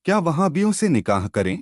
क्या वहाबियों से निकाह करें?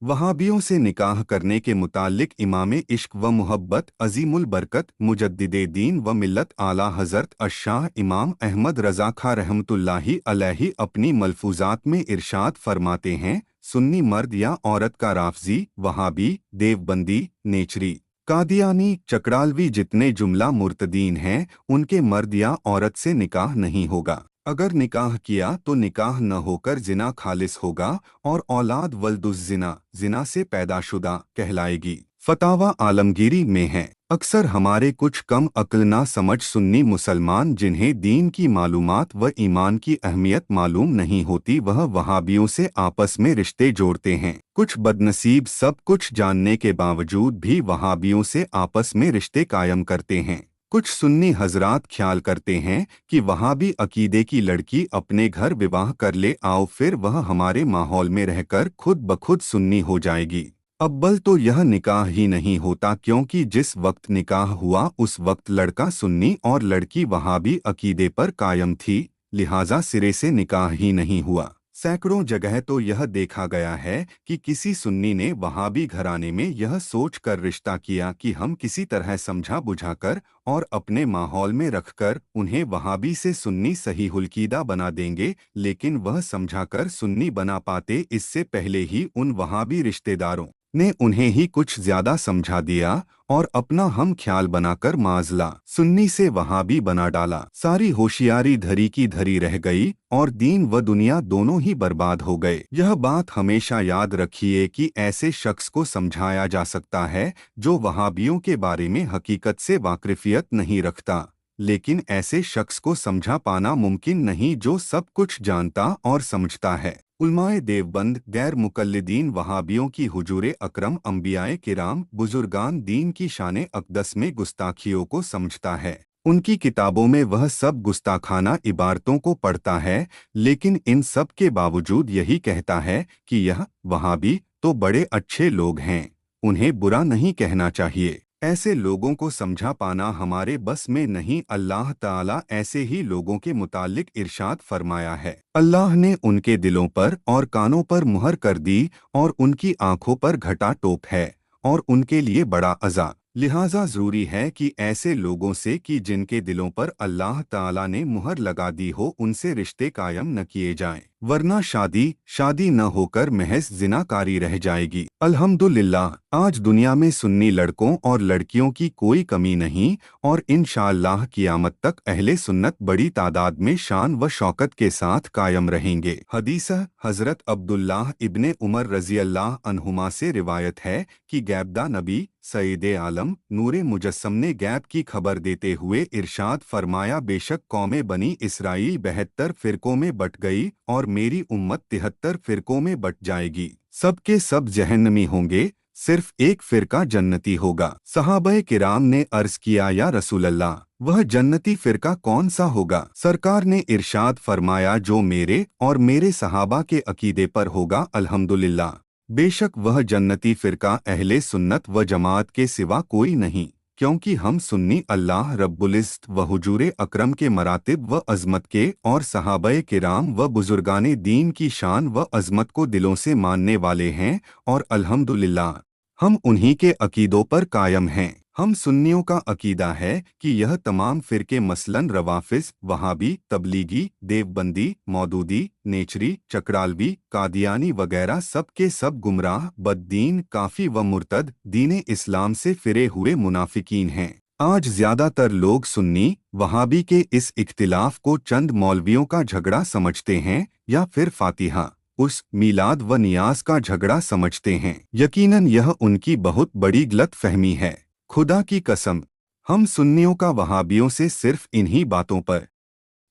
वहाबियों से निकाह करने के मुतालिक इमाम इश्क व मुहब्बत अजीमुल बरकत मुजद्दिदे दीन व मिल्लत आला हज़रत अशाह इमाम अहमद रज़ा खा रहमतुल्लाहि अलैहि अपनी मलफूजात में इरशाद फरमाते हैं, सुन्नी मर्द या औरत का राफजी, वहाबी, देवबंदी, नेचरी, कादियानी, चकड़ालवी जितने जुमला मुर्तदीन हैं, उनके मर्द या औरत से निकाह नहीं होगा। अगर निकाह किया तो निकाह न होकर जिना खालिस होगा और औलाद वल्दुज जिना, जिना से पैदाशुदा कहलाएगी। फतावा आलमगीरी में है। अक्सर हमारे कुछ कम अक्ल ना समझ सुन्नी मुसलमान जिन्हें दीन की मालूमात व ईमान की अहमियत मालूम नहीं होती, वह वहाबियों से आपस में रिश्ते जोड़ते हैं। कुछ बदनसीब सब कुछ जानने के बावजूद भी वहाबियों से आपस में रिश्ते कायम करते हैं। कुछ सुन्नी हजरात ख्याल करते हैं कि वहाबी अकीदे की लड़की अपने घर विवाह कर ले आओ, फिर वह हमारे माहौल में रहकर खुद ब खुद सुन्नी हो जाएगी। अव्वल तो यह निकाह ही नहीं होता, क्योंकि जिस वक्त निकाह हुआ उस वक्त लड़का सुन्नी और लड़की वहाबी अकीदे पर कायम थी, लिहाजा सिरे से निकाह ही नहीं हुआ। सैकड़ों जगह तो यह देखा गया है कि किसी सुन्नी ने वहाबी घराने में यह सोच कर रिश्ता किया कि हम किसी तरह समझा बुझाकर और अपने माहौल में रखकर उन्हें वहाबी से सुन्नी सही हुल्कीदा बना देंगे, लेकिन वह समझाकर सुन्नी बना पाते इससे पहले ही उन वहाबी रिश्तेदारों ने उन्हें ही कुछ ज्यादा समझा दिया और अपना हम ख्याल बनाकर माजला सुन्नी से वहाबी बना डाला। सारी होशियारी धरी की धरी रह गई और दीन व दुनिया दोनों ही बर्बाद हो गए। यह बात हमेशा याद रखिए कि ऐसे शख्स को समझाया जा सकता है जो वहाबियों के बारे में हकीकत से वाकिफियत नहीं रखता, लेकिन ऐसे शख्स को समझा पाना मुमकिन नहीं जो सब कुछ जानता और समझता है। उलमाए देवबंद गैर मुकल्लिदीन वहाबियों की हुजूरे अकरम अंबियाए किराम बुजुर्गान दीन की शाने अक़दस में गुस्ताखियों को समझता है। उनकी किताबों में वह सब गुस्ताखाना इबारतों को पढ़ता है, लेकिन इन सब के बावजूद यही कहता है कि यह वहाबी तो बड़े अच्छे लोग हैं, उन्हें बुरा नहीं कहना चाहिए। ऐसे लोगों को समझा पाना हमारे बस में नहीं। अल्लाह ताला ऐसे ही लोगों के मुतालिक इरशाद फरमाया है, अल्लाह ने उनके दिलों पर और कानों पर मुहर कर दी और उनकी आंखों पर घटा टोप है और उनके लिए बड़ा अज़ाब। लिहाजा ज़रूरी है कि ऐसे लोगों से कि जिनके दिलों पर अल्लाह ताला ने मुहर लगा दी हो, उनसे रिश्ते कायम न किए जाएं, वरना शादी न होकर महज ज़िनाकारी रह जाएगी। अल्हम्दुलिल्लाह आज दुनिया में सुन्नी लड़कों और लड़कियों की कोई कमी नहीं और इंशाअल्लाह क़ियामत तक अहले सुन्नत बड़ी तादाद में शान व शौकत के साथ कायम रहेंगे। हदीस हज़रत अब्दुल्लाह इब्ने उमर रज़ी अल्लाह अन्हुमा से रिवायत है कि गैबदा नबी सईदे आलम नूरे मुजस्सम ने गैब की खबर देते हुए इरशाद फरमाया, बेशक कौमे बनी इसराइल 72 फ़िरकों में बट गई और मेरी उम्मत 73 फ़िरकों में बट जाएगी। सब के सब जहन्नमी होंगे, सिर्फ एक फ़िरका जन्नती होगा। सहाबाए किराम ने अर्ज किया, या रसूल अल्लाह, वह जन्नती फ़िरका कौन सा होगा? सरकार ने इरशाद फरमाया, जो मेरे और मेरे सहाबा के अकीदे पर होगा। अल्हम्दुलिल्लाह बेशक वह जन्नती फ़िरका अहले सुन्नत व जमात के सिवा कोई नहीं, क्योंकि हम सुन्नी अल्लाह रब्बुल इज़्ज़त व हुजूरे अकरम के मरातिब व अज़मत के और सहाबाए किराम व बुजुर्गाने दीन की शान व अज़मत को दिलों से मानने वाले हैं और अल्हम्दुलिल्लाह हम उन्हीं के अकीदों पर कायम हैं। हम सुन्नियों का अकीदा है कि यह तमाम फ़िरके मसलन रवाफ़िज़, वहाबी, तबलीगी, देवबंदी, मौदूदी, नेचरी, चकड़ालवी, कादियानी वगैरह सब के सब गुमराह, बद्दीन, काफ़ी व मुर्तद, दीन इस्लाम से फिरे हुए मुनाफिकीन हैं। आज ज़्यादातर लोग सुन्नी वहाबी के इस इख्तिलाफ को चंद मौलवियों का झगड़ा समझते हैं या फिर फातिहा उस मीलाद व नियाज का झगड़ा समझते हैं। यकीनन यह उनकी बहुत बड़ी गलत फहमी है। खुदा की कसम, हम सुन्नियों का वहाबियों से सिर्फ इन्हीं बातों पर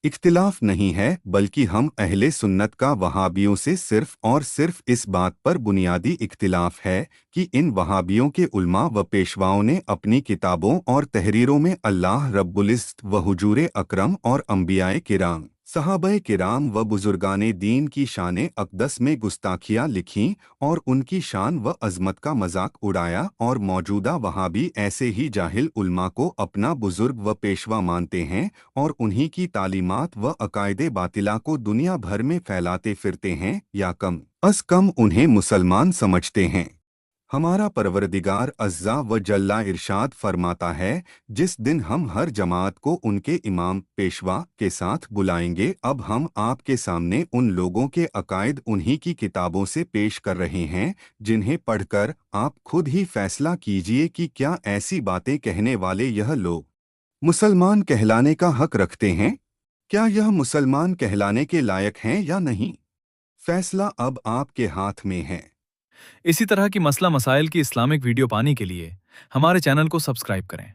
इख्तिलाफ नहीं है, बल्कि हम अहले सुन्नत का वहाबियों से सिर्फ और सिर्फ इस बात पर बुनियादी इख्तिलाफ है कि इन वहाबियों के उलमा व पेशवाओं ने अपनी किताबों और तहरीरों में अल्लाह रब्बुल इज़्ज़त व हुजूरे अकरम और अंबियाए किराम सहाबा किराम व बुजुर्गाने दीन की शान अक़दस में गुस्ताखियाँ लिखीं और उनकी शान व अज़मत का मजाक उड़ाया, और मौजूदा वहाबी ऐसे ही जाहिल उल्मा को अपना बुजुर्ग व पेशवा मानते हैं और उन्हीं की तालीमात व अकायदे बातिला को दुनिया भर में फैलाते फिरते हैं, या कम अज़ कम उन्हें मुसलमान समझते हैं। हमारा परवरदिगार अज़्ज़ा व जल्ला इरशाद फरमाता है, जिस दिन हम हर जमात को उनके इमाम पेशवा के साथ बुलाएंगे, अब हम आपके सामने उन लोगों के अकायद उन्हीं की किताबों से पेश कर रहे हैं, जिन्हें पढ़कर आप खुद ही फैसला कीजिए कि क्या ऐसी बातें कहने वाले यह लोग मुसलमान कहलाने का हक रखते हैं? क्या यह मुसलमान कहलाने के लायक हैं या नहीं? फैसला अब आपके हाथ में है। इसी तरह की मसला मसाइल की इस्लामिक वीडियो पाने के लिए हमारे चैनल को सब्सक्राइब करें।